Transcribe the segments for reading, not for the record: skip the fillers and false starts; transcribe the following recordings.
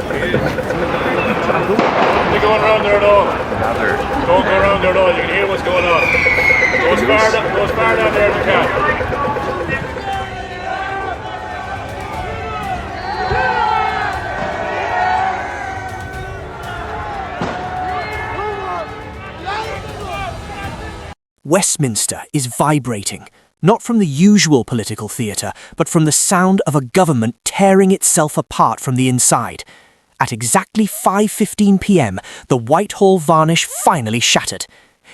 They're going around there though. Don't go around there though, you can hear what's going on. Go as far down there as you can. Westminster is vibrating, not from the usual political theatre, but from the sound of a government tearing itself apart from the inside. At exactly 5:15 p.m, the Whitehall varnish finally shattered.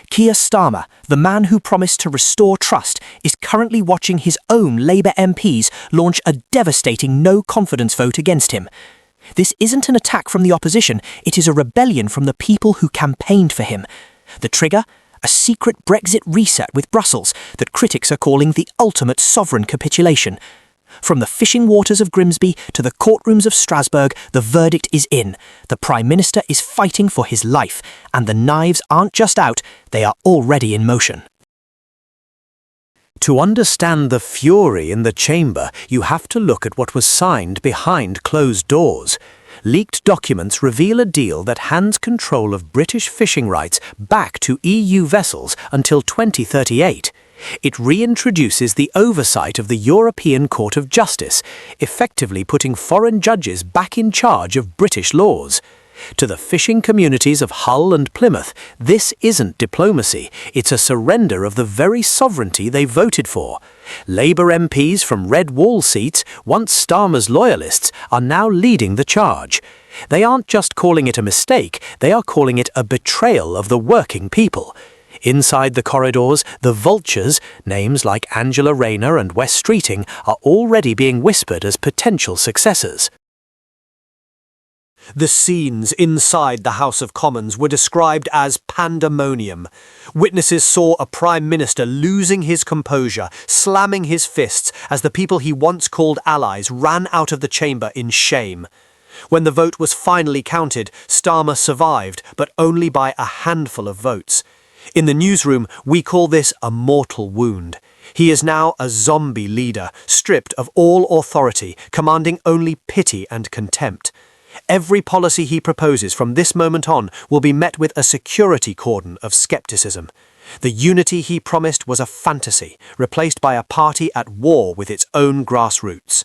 Keir Starmer, the man who promised to restore trust, is currently watching his own Labour MPs launch a devastating no-confidence vote against him. This isn't an attack from the opposition, it is a rebellion from the people who campaigned for him. The trigger? A secret Brexit reset with Brussels that critics are calling the ultimate sovereign capitulation. From the fishing waters of Grimsby to the courtrooms of Strasbourg, the verdict is in. The Prime Minister is fighting for his life, and the knives aren't just out, they are already in motion. To understand the fury in the chamber, you have to look at what was signed behind closed doors. Leaked documents reveal a deal that hands control of British fishing rights back to EU vessels until 2038. It reintroduces the oversight of the European Court of Justice, effectively putting foreign judges back in charge of British laws. To the fishing communities of Hull and Plymouth, this isn't diplomacy, it's a surrender of the very sovereignty they voted for. Labour MPs from Red Wall seats, once Starmer's loyalists, are now leading the charge. They aren't just calling it a mistake, they are calling it a betrayal of the working people. Inside the corridors, the vultures, names like Angela Rayner and Wes Streeting, are already being whispered as potential successors. The scenes inside the House of Commons were described as pandemonium. Witnesses saw a Prime Minister losing his composure, slamming his fists as the people he once called allies ran out of the chamber in shame. When the vote was finally counted, Starmer survived, but only by a handful of votes. In the newsroom, we call this a mortal wound. He is now a zombie leader, stripped of all authority, commanding only pity and contempt. Every policy he proposes from this moment on will be met with a security cordon of skepticism. The unity he promised was a fantasy, replaced by a party at war with its own grassroots.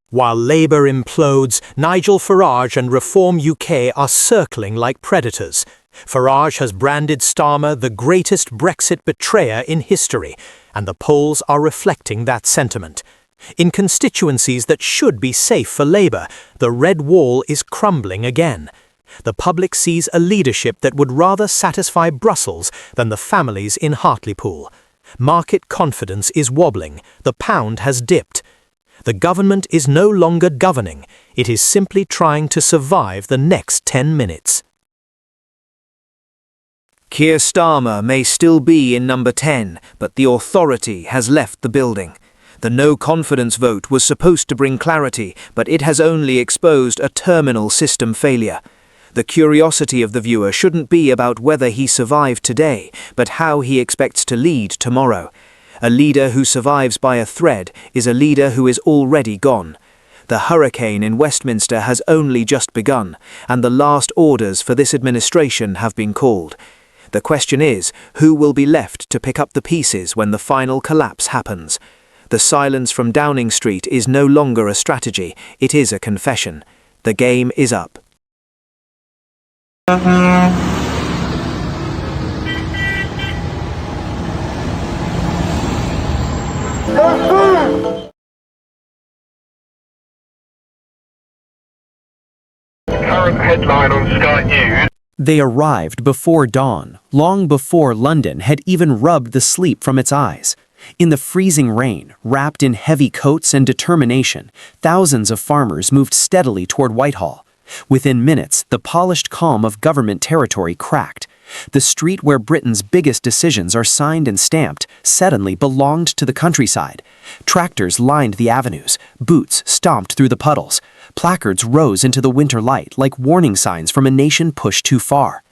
While Labour implodes, Nigel Farage and Reform UK are circling like predators. Farage has branded Starmer the greatest Brexit betrayer in history, and the polls are reflecting that sentiment. In constituencies that should be safe for Labour, the red wall is crumbling again. The public sees a leadership that would rather satisfy Brussels than the families in Hartlepool. Market confidence is wobbling, the pound has dipped. The government is no longer governing, it is simply trying to survive the next 10 minutes. Keir Starmer may still be in number 10, but the authority has left the building. The no-confidence vote was supposed to bring clarity, but it has only exposed a terminal system failure. The curiosity of the viewer shouldn't be about whether he survived today, but how he expects to lead tomorrow. A leader who survives by a thread is a leader who is already gone. The hurricane in Westminster has only just begun, and the last orders for this administration have been called. The question is, who will be left to pick up the pieces when the final collapse happens? The silence from Downing Street is no longer a strategy, it is a confession. The game is up. Current headline on Sky News. They arrived before dawn, long before London had even rubbed the sleep from its eyes. In the freezing rain, wrapped in heavy coats and determination, thousands of farmers moved steadily toward Whitehall. Within minutes, the polished calm of government territory cracked. The street where Britain's biggest decisions are signed and stamped suddenly belonged to the countryside. Tractors lined the avenues, boots stomped through the puddles. Placards rose into the winter light like warning signs from a nation pushed too far.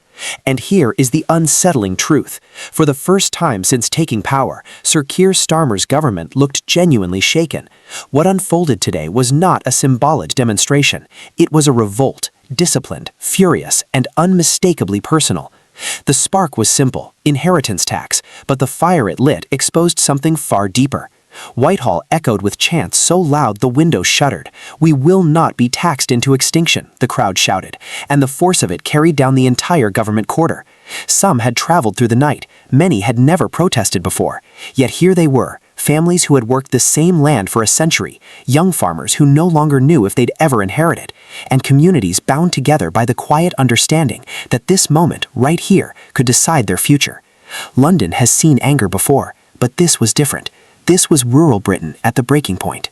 And here is the unsettling truth. For the first time since taking power, Sir Keir Starmer's government looked genuinely shaken. What unfolded today was not a symbolic demonstration. It was a revolt, disciplined, furious, and unmistakably personal. The spark was simple, inheritance tax, but the fire it lit exposed something far deeper. Whitehall echoed with chants so loud the windows shuddered. "We will not be taxed into extinction," the crowd shouted, and the force of it carried down the entire government quarter. Some had traveled through the night, many had never protested before. Yet here they were, families who had worked the same land for a century, young farmers who no longer knew if they'd ever inherit it, and communities bound together by the quiet understanding that this moment, right here, could decide their future. London has seen anger before, but this was different. This was rural Britain at the breaking point.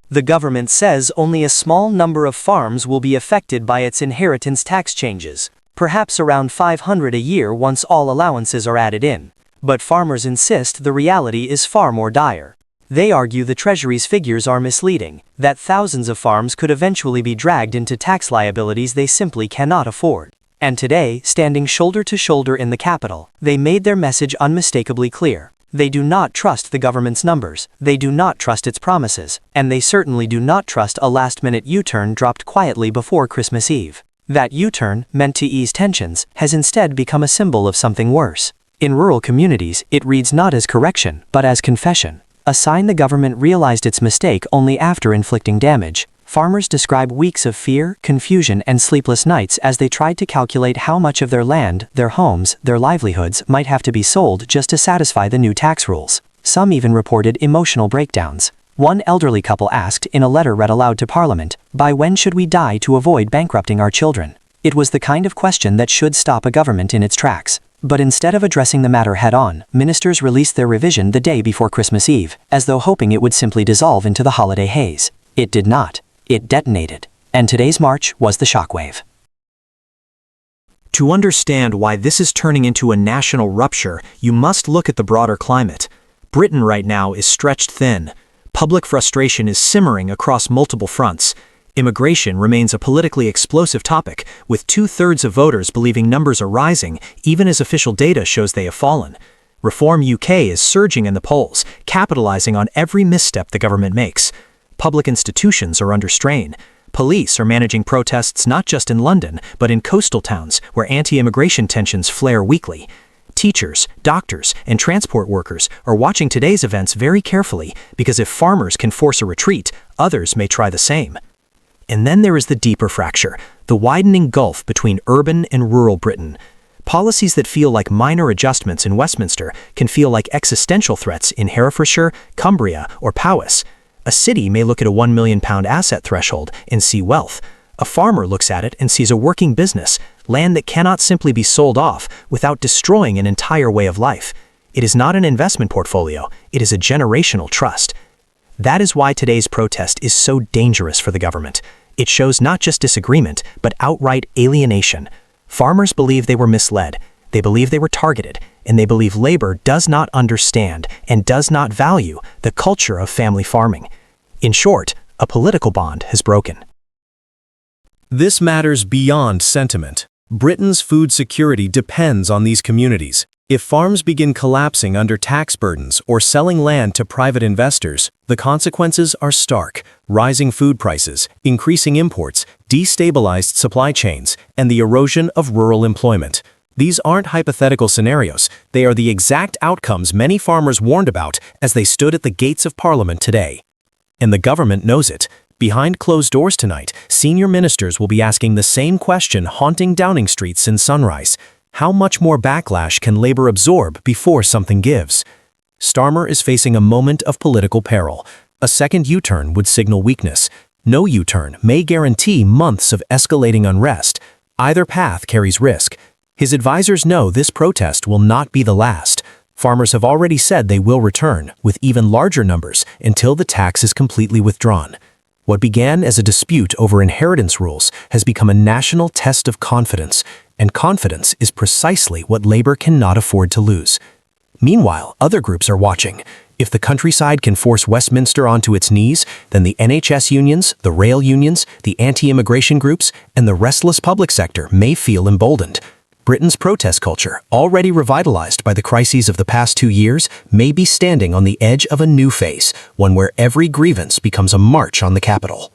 The government says only a small number of farms will be affected by its inheritance tax changes, perhaps around 500 a year once all allowances are added in. But farmers insist the reality is far more dire. They argue the Treasury's figures are misleading, that thousands of farms could eventually be dragged into tax liabilities they simply cannot afford. And today, standing shoulder to shoulder in the capital, they made their message unmistakably clear. They do not trust the government's numbers, they do not trust its promises, and they certainly do not trust a last-minute U-turn dropped quietly before Christmas Eve. That U-turn, meant to ease tensions, has instead become a symbol of something worse. In rural communities, it reads not as correction, but as confession, a sign the government realized its mistake only after inflicting damage. Farmers describe weeks of fear, confusion, and sleepless nights as they tried to calculate how much of their land, their homes, their livelihoods might have to be sold just to satisfy the new tax rules. Some even reported emotional breakdowns. One elderly couple asked in a letter read aloud to Parliament, "By when should we die to avoid bankrupting our children?" It was the kind of question that should stop a government in its tracks. But instead of addressing the matter head-on, ministers released their revision the day before Christmas Eve, as though hoping it would simply dissolve into the holiday haze. It did not. It detonated. And today's march was the shockwave. To understand why this is turning into a national rupture, you must look at the broader climate. Britain right now is stretched thin. Public frustration is simmering across multiple fronts. Immigration remains a politically explosive topic, with 2/3 of voters believing numbers are rising, even as official data shows they have fallen. Reform UK is surging in the polls, capitalizing on every misstep the government makes. Public institutions are under strain. Police are managing protests not just in London, but in coastal towns where anti-immigration tensions flare weekly. Teachers, doctors, and transport workers are watching today's events very carefully because if farmers can force a retreat, others may try the same. And then there is the deeper fracture, the widening gulf between urban and rural Britain. Policies that feel like minor adjustments in Westminster can feel like existential threats in Herefordshire, Cumbria, or Powys. A city may look at a £1 million asset threshold and see wealth. A farmer looks at it and sees a working business, land that cannot simply be sold off without destroying an entire way of life. It is not an investment portfolio, it is a generational trust. That is why today's protest is so dangerous for the government. It shows not just disagreement, but outright alienation. Farmers believe they were misled, they believe they were targeted, and they believe labor does not understand and does not value the culture of family farming. In short, a political bond has broken. This matters beyond sentiment. Britain's food security depends on these communities. If farms begin collapsing under tax burdens or selling land to private investors, the consequences are stark. Rising food prices, increasing imports, destabilized supply chains, and the erosion of rural employment. These aren't hypothetical scenarios. They are the exact outcomes many farmers warned about as they stood at the gates of Parliament today. And the government knows it. Behind closed doors tonight, senior ministers will be asking the same question haunting Downing Street since sunrise. How much more backlash can Labour absorb before something gives? Starmer is facing a moment of political peril. A second U-turn would signal weakness. No U-turn may guarantee months of escalating unrest. Either path carries risk. His advisors know this protest will not be the last. Farmers have already said they will return, with even larger numbers, until the tax is completely withdrawn. What began as a dispute over inheritance rules has become a national test of confidence, and confidence is precisely what Labour cannot afford to lose. Meanwhile, other groups are watching. If the countryside can force Westminster onto its knees, then the NHS unions, the rail unions, the anti-immigration groups, and the restless public sector may feel emboldened. Britain's protest culture, already revitalized by the crises of the past 2 years, may be standing on the edge of a new phase, one where every grievance becomes a march on the capital.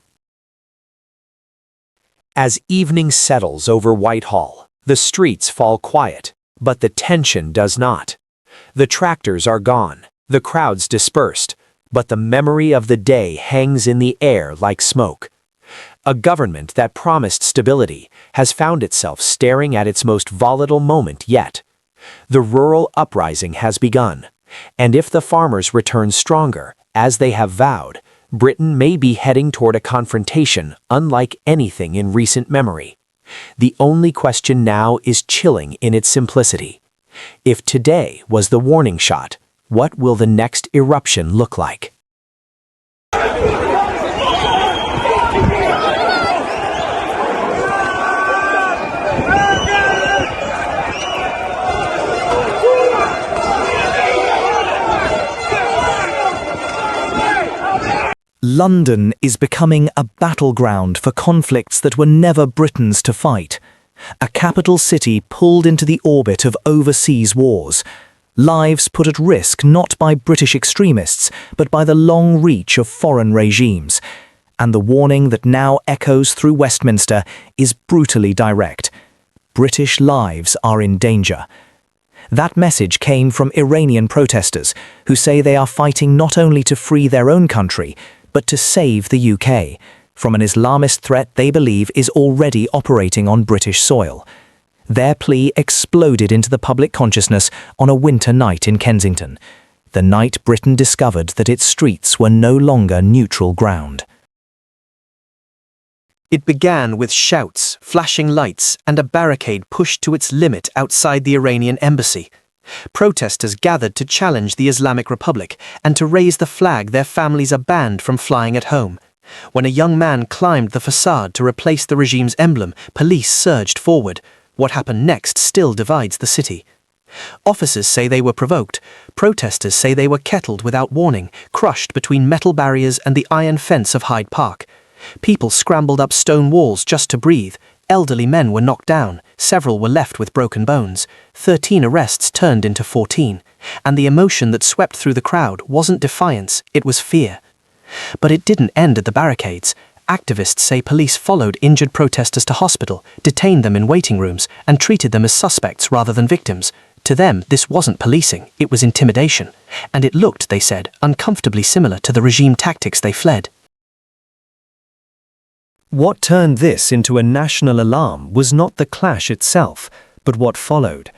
As evening settles over Whitehall, the streets fall quiet, but the tension does not. The tractors are gone, the crowds dispersed, but the memory of the day hangs in the air like smoke. A government that promised stability has found itself staring at its most volatile moment yet. The rural uprising has begun, and if the farmers return stronger, as they have vowed, Britain may be heading toward a confrontation unlike anything in recent memory. The only question now is chilling in its simplicity. If today was the warning shot, what will the next eruption look like? London is becoming a battleground for conflicts that were never Britain's to fight. A capital city pulled into the orbit of overseas wars. Lives put at risk not by British extremists, but by the long reach of foreign regimes. And the warning that now echoes through Westminster is brutally direct. British lives are in danger. That message came from Iranian protesters, who say they are fighting not only to free their own country, but to save the UK from an Islamist threat they believe is already operating on British soil. Their plea exploded into the public consciousness on a winter night in Kensington, the night Britain discovered that its streets were no longer neutral ground. It began with shouts, flashing lights, and a barricade pushed to its limit outside the Iranian embassy. Protesters gathered to challenge the Islamic Republic and to raise the flag their families are banned from flying at home. When a young man climbed the facade to replace the regime's emblem, police surged forward. What happened next still divides the city. Officers say they were provoked. Protesters say they were kettled without warning, crushed between metal barriers and the iron fence of Hyde Park. People scrambled up stone walls just to breathe. Elderly men were knocked down, several were left with broken bones, 13 arrests turned into 14, and the emotion that swept through the crowd wasn't defiance, it was fear. But it didn't end at the barricades. Activists say police followed injured protesters to hospital, detained them in waiting rooms, and treated them as suspects rather than victims. To them, this wasn't policing, it was intimidation, and it looked, they said, uncomfortably similar to the regime tactics they fled. What turned this into a national alarm was not the clash itself, but what followed.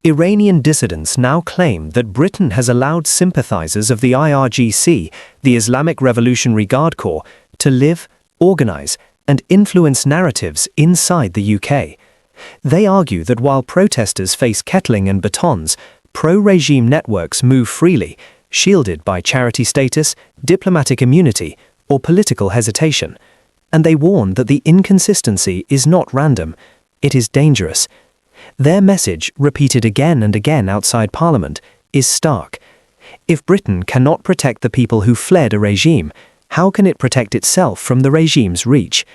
Iranian dissidents now claim that Britain has allowed sympathizers of the IRGC, the Islamic Revolutionary Guard Corps, to live, organize, and influence narratives inside the UK. They argue that while protesters face kettling and batons, pro-regime networks move freely, shielded by charity status, diplomatic immunity, or political hesitation. And they warn that the inconsistency is not random, it is dangerous. Their message, repeated again and again outside Parliament, is stark. If Britain cannot protect the people who fled a regime, how can it protect itself from the regime's reach?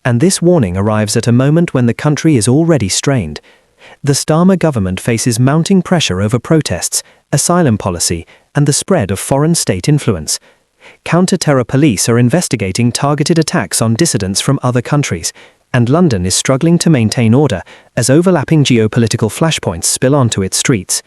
And this warning arrives at a moment when the country is already strained. The Starmer government faces mounting pressure over protests, asylum policy, and the spread of foreign state influence. Counter-terror police are investigating targeted attacks on dissidents from other countries, and London is struggling to maintain order as overlapping geopolitical flashpoints spill onto its streets.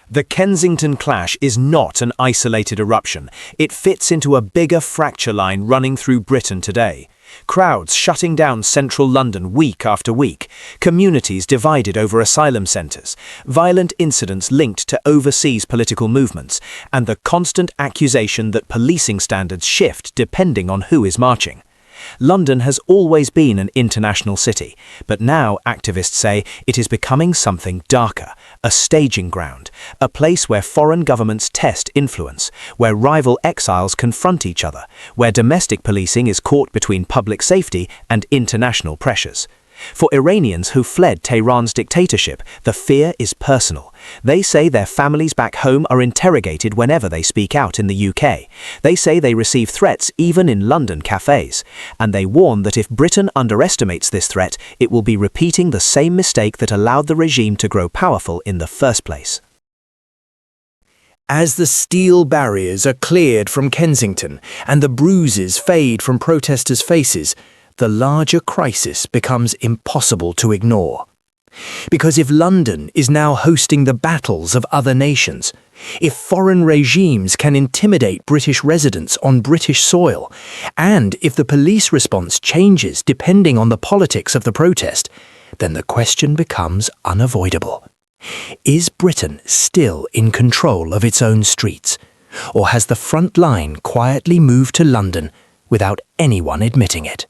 The Kensington clash is not an isolated eruption. It fits into a bigger fracture line running through Britain today. Crowds shutting down central London week after week, communities divided over asylum centres, violent incidents linked to overseas political movements, and the constant accusation that policing standards shift depending on who is marching. London has always been an international city, but now activists say it is becoming something darker, a staging ground, a place where foreign governments test influence, where rival exiles confront each other, where domestic policing is caught between public safety and international pressures. For Iranians who fled Tehran's dictatorship, the fear is personal. They say their families back home are interrogated whenever they speak out in the UK. They say they receive threats even in London cafes. And they warn that if Britain underestimates this threat, it will be repeating the same mistake that allowed the regime to grow powerful in the first place. As the steel barriers are cleared from Kensington and the bruises fade from protesters' faces, the larger crisis becomes impossible to ignore. Because if London is now hosting the battles of other nations, if foreign regimes can intimidate British residents on British soil, and if the police response changes depending on the politics of the protest, then the question becomes unavoidable. Is Britain still in control of its own streets, or has the front line quietly moved to London without anyone admitting it?